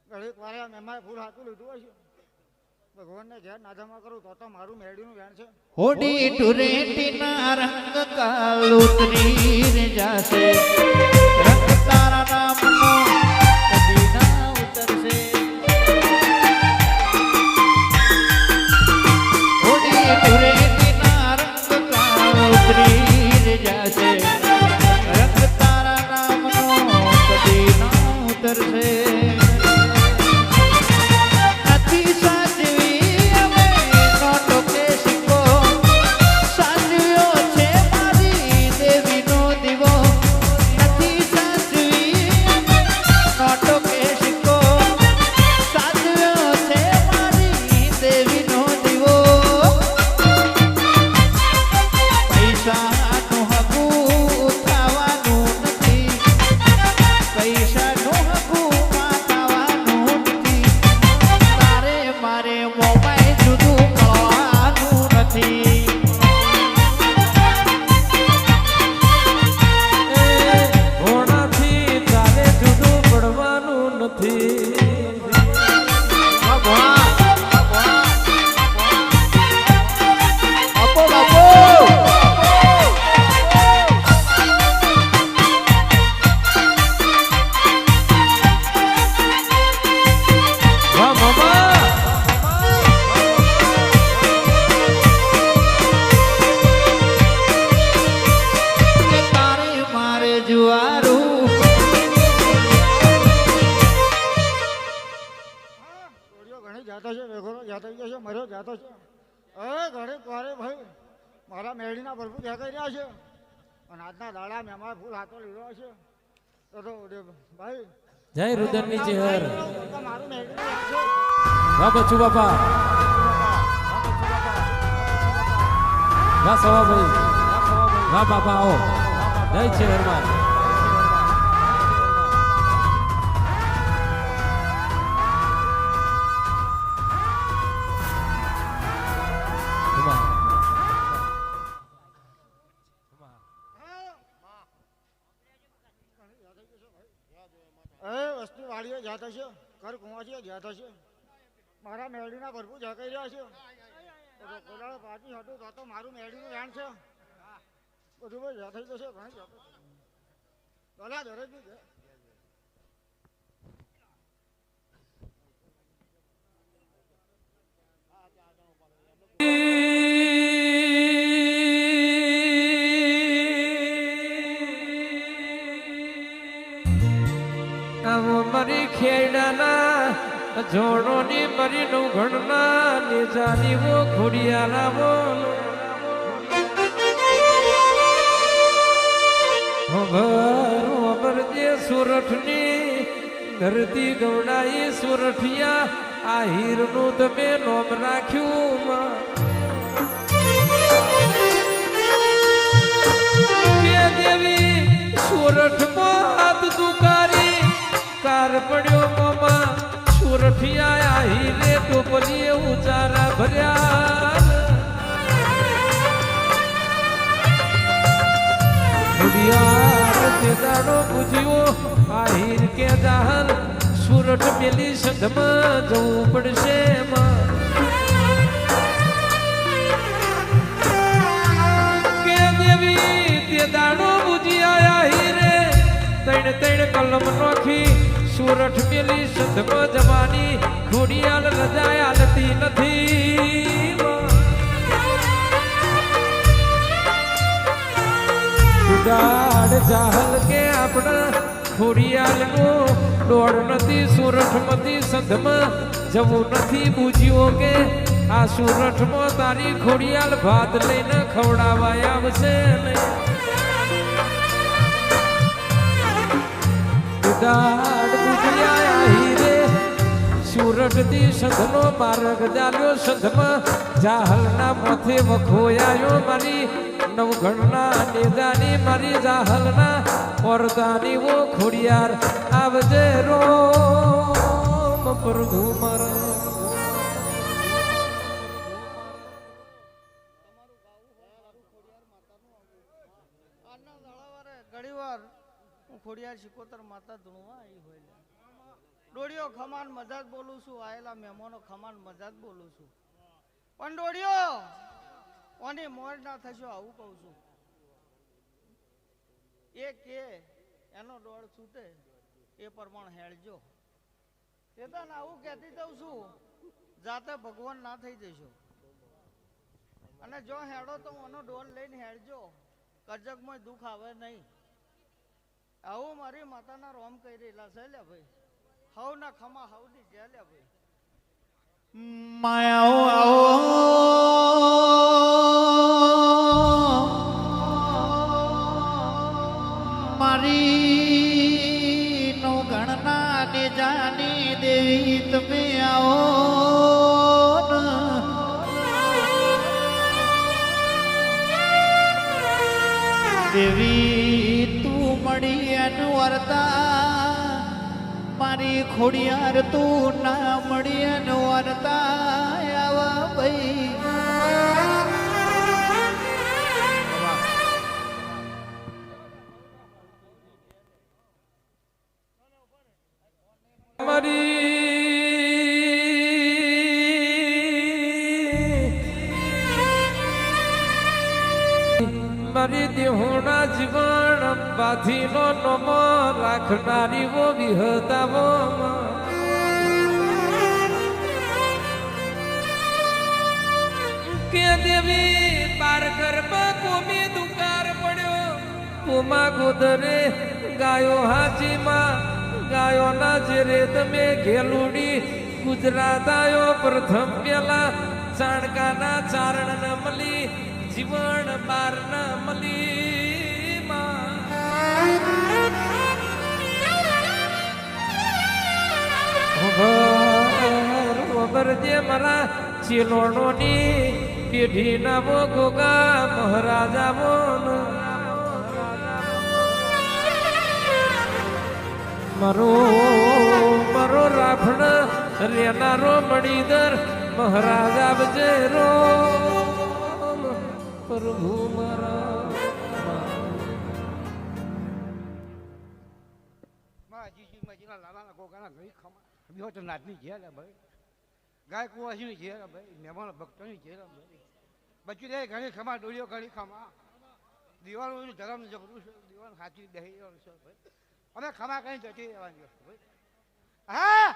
B: ઘડીક વારે આ મહેમાન ફૂલ હાથું લીધું હોય છે ભગવાનને ધ્યાન નાધામાં કરું તો મારું મેળડીનું વેણ છે
I: હોડી ટુરેટીના રંગ કાલ ઉતરી રે જાશે રંગ તારા નામનો કદી ના ઉતરશે હોડી ટુરેટીના રંગ કાલ ઉતરી રે જાશે રંગ તારા નામનો કદી ના ઉતરશે
B: મારા મેળીના પ્રભુ ત્યાં કહી રહ્યા છે અને આજના દાડા મેં અમારા ફૂલ હાથો લીધો છે તો ભાઈ
A: જય રુદનની ચેહર
B: મારું મેળીનું છે
A: વાહ બચ્ચુ બાપા વાહ સવાભાઈ વાહ બાપા આવો જય ચેહરમાં
B: વાડીઓ જાત હશે ઘર કુંવાસીઓ જાત હશે મારા મેળીના ભરપૂર ઝકાઈ રહ્યા છે કોલાળો પાછી હતું તો મારું મેળીનું વ્યાન છે બધું ભાઈ જાત થઈ જશે ઘણી જાત ભલા દરેક બી
A: આવો મરી ખેડાના જોડોની મરી નું ઘણના નિજાની વો ખોડિયાના બોલ ખબર જે સુરઠની ધરતી ગવડાઈ સુરઠિયા આ હીરનું તમે નોમ રાખ્યું કે દેવી સુરઠમાં હાથ દુકારી કાર પડ્યો મોમાં સુરઠિયા હીરે ટોપલીએ ઉચારા ભર્યા તે દાડો પૂજ્યો આ હીર કે જાહર સુરઠ મેલી સદમાં જવું પડશે કે દેવી તે દાડો પૂજી આયા હીરે તૈણ તૈણ કલમ નોખી સુરઠ મેલી સદમાં જવાની ખોડિયાલ રજા આલતી નથી ઉડાડ જાહલ કે આપણા ખોડિયાલનું દોડ નથી સુરઠમાંથી સંધમાં જવું નથી બુજ્યો કે આ સુરઠમાં તારી ખોડિયાલ ભાત લઈને ખવડાવાય આવશે ઉડાડ બુજ્યા હીરે સુરઠથી સંધનો માર્ગ ચાલ્યો સંધમાં જાહલના માથે વખોયાયો મારી નવગણના નેદાની મારી જાહલના પરદાની વો ખોડિયાર આવજે રોમ પ્રભુ મારા
E: ઘણી વાર હું ખોડિયાર શિકોતર માતા ધૂણવા આવી હોય ડોડિયો ખમાન મજાક બોલું છું આયેલા મહેમાનો ખમાન મજાક બોલું છું પણ ડોડિયો ઓની મોર ના થશો આવું કહું છું એ કે એનો દોડ છૂટે એ પ્રમાણે હેળજો એ તો આવું કહેતી દઉં છું જાતે ભગવાન ના થઈ જશો અને જો હેડો તો એનો ડોલ લઈને હેળજો કરજકમાં દુઃખ આવે નહીં આવું મારી માતાના રોમ કહી રહેલા છે લે ભાઈ હવ ના ખમા હવ ની જે લે ભાઈ
I: માયાઓ આવો મારી નો ગણના ને જાની દેવી તમે આવો દેવી તું મળી અનવરતા મારી ખોડિયાર તું ના મળી અનવરતા આવા ભાઈ
A: મારી દેહોના જીવન બાધીનો નમો રાખનારી વો વિહતાવો કે દેવી બાર ગરબા કોમી દુકાર પડ્યો કોમા ગોદરે ગાયો હાજીમાં ગાયોના જેરે તમે ઘેલુડી ગુજરાત આયો પ્રથમ પેલા ચાણકાના ચારણ ન મળી જીવન બાર ન મળી જે મારા ચિલોણોની પેઢી ના વો ગોગા મહારાજા મારો મારો રાફણ રેનારો મણીધર મહારાજા બજે રો પ્રભુ મારા
B: માં જીજી માં
E: એના લાલાના કોકાના ઘણી ખમા બીજો તો નાતની ઘેર ભાઈ ગાય કુવાસીની ઘેર ભાઈ મહેમાન ભક્તોની ઘેર ભાઈ બચી રહે ઘણી ખમા ડોલીઓ ઘણી ખમા દિવાળનું ધરમ જબરું છે દિવાળ સાચી દહી છે ભાઈ અમે ખમા કઈ જતી રહેવાની ભાઈ હા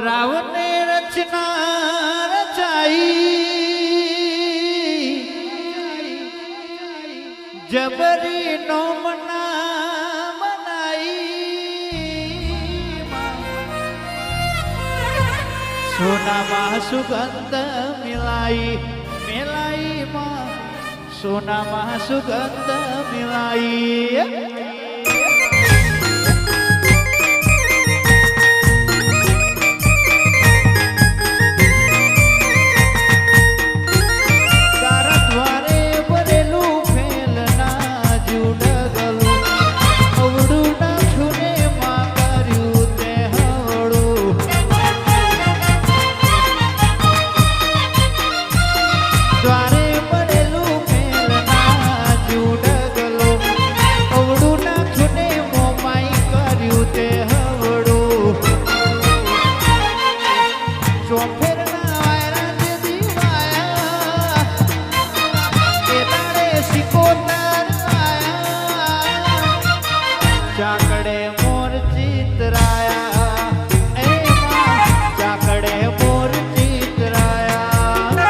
I: રાવને રચના રચાઈ જબરી નો મના બનાઈ સોનામાં સુગંધ મિલાઈ મિલાઈ માં સોનામાં સુગંધ મિલાઈ ચાકડે મોર ચિતરાયા એ ચાકડે મોર ચિતરાયા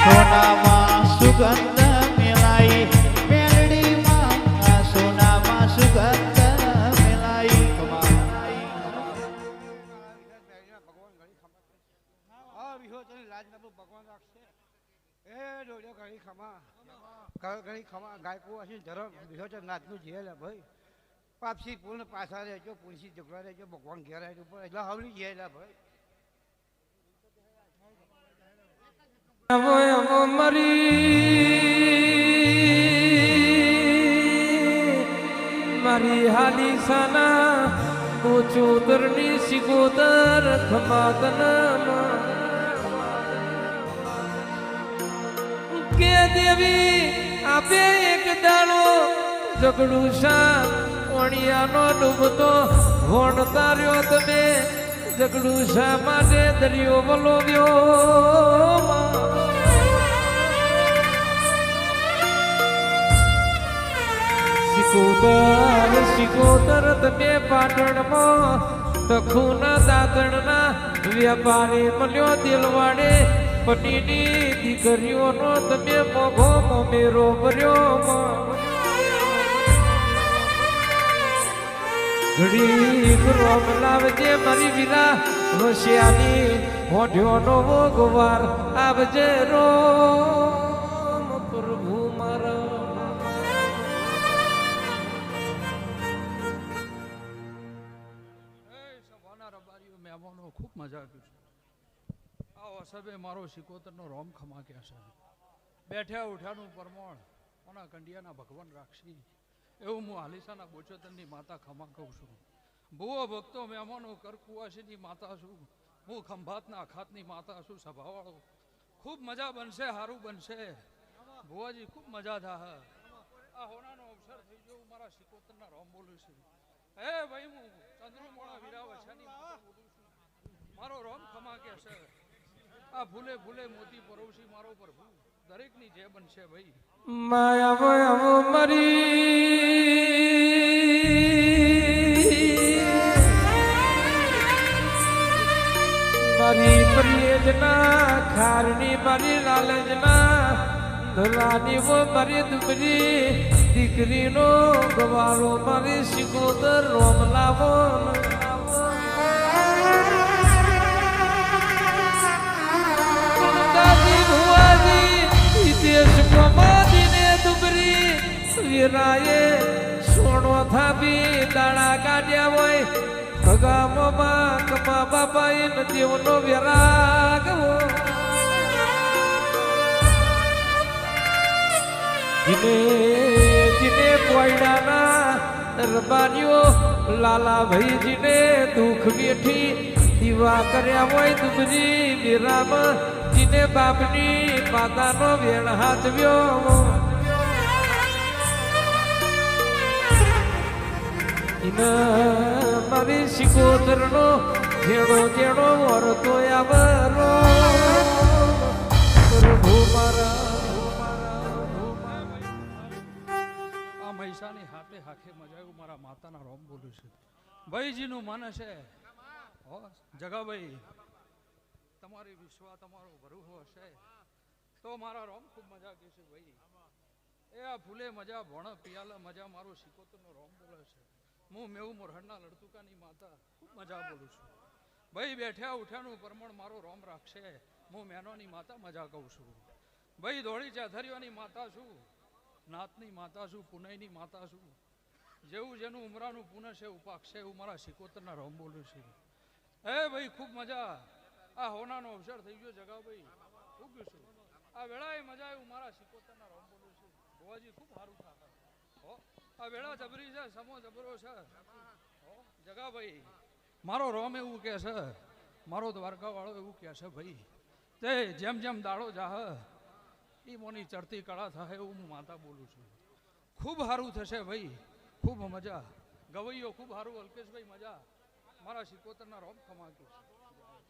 I: સોનામાં સુગંધ મિલાઈ મેલડીમાં સોનામાં સુગંધ મિલાઈ
E: ભગવાન રાખશે એ ડોલ્યો ઘણી ખમા ઘણી ખમા ગાયકો હશે ધરમ વિહોચન નાથનું જેલ ભાઈ પાપસી પૂર્ણ પાછા રહેજો પુનસી ઝઘડા રહેજો ભગવાન ઘેર રહેજો પણ એટલે હવલી જેલ ભાઈ
A: મારી હાલી સાના કોચોદરની સિગોદર ખમાદનમાં કે દેવી આપે એક દાડો ઝઘડું શા ઓણિયાનો ડૂબતો વણ તાર્યો તમે ઝઘડું શા માટે દરિયો વલોવ્યો સિકોદર સિકોદર તમે પાટણમાં તખુના દાદણના વેપારી મળ્યો દિલવાડે પટીની દીકરીઓનો તમે મોઘો મેરો ભર્યો ઘડી રોમ લાવજે મારી વીરા રોશિયાની હોઠ્યોનો ગોવાર આવજે રોમ પ્રભુ મારા
F: મહેમાનો ખૂબ મજા આવી છે આ વસબે મારો સિકોતરનો રોમ ખમા ક્યાં છે બેઠ્યા ઉઠ્યાનું પરમોણ ઓના કંડિયાના ભગવાન રાખશી એવું હું હાલીસાના બોચોતરની માતા ખમા કહું છું ભૂવો ભક્તો મહેમાનો કરકુવાસીની માતા છું હું ખંભાતના અખાતની માતા છું સભાવાળો ખૂબ મજા બનશે સારું બનશે ભુવાજી ખૂબ મજા થા આ હોનાનો અવસર થઈ ગયો મારા સિકોતરના રોમ બોલું છું હે ભાઈ હું ચંદ્રમોળા વીરા વછાની માતા બોલું છું મારો રોમ ખમા કે છે આ ભૂલે ભૂલે મોતી પરોશી મારો પ્રભુ દરેકની જે બનશે ભાઈ
A: માયા મારી પ્રિયજના ખારની મારી લાલજના ધોલાની વો મારી દુબરી દીકરીનો ગવારો મારી સિકોદર રોમ લાવો વીરાએ સોનો થાપી દાણા કાઢ્યા હોય ભગામોમાં કમા બાપાએ નદીઓનો વેરાગ જીને જીને પોયડાના રબારીઓ લાલાભાઈજીને દુઃખ બેઠી દીવા કર્યા હોય દુબરી વિરામ જીને બાપની માતાનો વેણ હાથવ્યો મારી શિકોતરનો જેડો જેડો વરતો આવરો પ્રભુ
F: આ મહિષાની હાથે હાથે મજાયું મારા માતાના રોમ બોલું છું ભાઈજીનું મન છે હો જગાભાઈ તમારી વિશ્વા તમારો ભરૂહો હશે તો મારા રોમ ખૂબ મજા કહેશે ભાઈ એ આ ફૂલે મજા ભણ પિયાલા મજા મારો શિકોતરનો રોમ બોલે છે હું મેવું મોરહડના લડતુકાની માતા ખૂબ મજા બોલું છું ભાઈ બેઠ્યા ઉઠ્યાનું પ્રમાણ મારો રોમ રાખશે હું મેનોની માતા મજા કહું છું ભાઈ ધોળી ચાથરીઓની માતા છું નાતની માતા છું પુનઈની માતા છું જેવું જેનું ઉમરાનું પુનઃ છે ઉપાક્ષે એવું મારા શિકોતરના રોમ બોલું છું હે ભાઈ ખૂબ મજા આ હોનાનો અવસર થઈ ગયો જગાભાઈ ખૂબ છું આ વેળાએ મજા એવું મારા શિકોતરના રોમ બોલું છું ગોવાજી ખૂબ સારું થાય હો આ વેળા જબરી છે સમો જબરો છે હો જગાભાઈ મારો રોમ એવું કહે છે મારો દ્વારકા વાળો એવું કહે છે ભાઈ તે જેમ જેમ દાડો જાહ એ મોની ચડતી કળા થાય એવું હું માતા બોલું છું ખૂબ સારું થશે ભાઈ ખૂબ મજા ગવૈયો ખૂબ સારું અલ્કેશભાઈ મજા મારા શિકોતરના રોમ ખમાતું છે